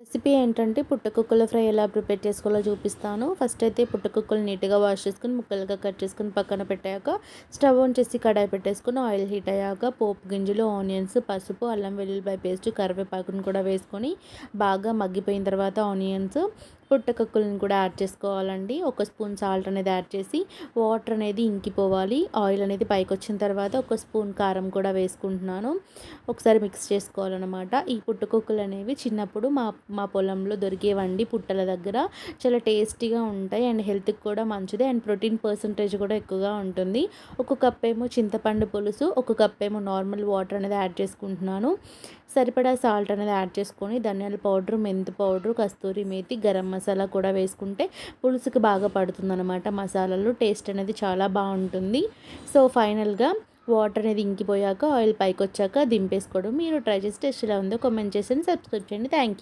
Recipe ఏంటంటే పుట్టకుక్కల fry ఎలా prepare చేసుకోవాలో చూపిస్తాను. ఫస్ట్ అయితే పుట్టకుక్కలు నీట్‌గా వాష్ చేసుకొని ముక్కలుగా కట్ చేసుకొని పక్కన పెట్టాక స్టవ్ ఆన్ చేసి కడాయి పెట్టేసుకొని ఆయిల్ హీట్ అయ్యాక పోపు గింజలు, ఆనియన్స్, పసుపు, అల్లం వెల్లుల్లిపాయ పేస్ట్, కరివేపాకును కూడా వేసుకొని బాగా మగ్గిపోయిన తర్వాత ఆనియన్స్, పుట్టకుక్కలను కూడా యాడ్ చేసుకోవాలండి. ఒక స్పూన్ సాల్ట్ అనేది యాడ్ చేసి వాటర్ అనేది ఇంకిపోవాలి. ఆయిల్ అనేది పైకొచ్చిన తర్వాత ఒక స్పూన్ కారం కూడా వేసుకుంటున్నాను. ఒకసారి మిక్స్ చేసుకోవాలన్నమాట. ఈ పుట్టకుక్కలు అనేవి చిన్నప్పుడు మా మా పొలంలో దొరికేవండి పుట్టల దగ్గర. చాలా టేస్టీగా ఉంటాయి అండ్ హెల్త్‌కి కూడా మంచిది అండ్ ప్రోటీన్ పర్సెంటేజ్ కూడా ఎక్కువగా ఉంటుంది. ఒక కప్ ఏమో చింతపండు పులుసు, ఒక కప్ ఏమో నార్మల్ వాటర్ అనేది యాడ్ చేసుకుంటున్నాను. సరిపడా సాల్ట్ అనేది యాడ్ చేసుకొని ధనియాల పౌడర్, మెంతి పౌడర్, కస్తూరి మేతి, గరం మసాలా కూడా వేసుకుంటే పులుసుకి బాగా పడుతుందన్నమాట మసాలాలు. టేస్ట్ అనేది చాలా బాగుంటుంది. సో ఫైనల్‌గా వాటర్ అనేది ఇంకిపోయాక ఆయిల్ పైకొచ్చాక దింపేసుకోవడం. మీరు ట్రై చేసి టేస్ట్ ఎలా ఉందో కామెంట్ చేసి సబ్స్క్రైబ్ చేయండి. Thank you.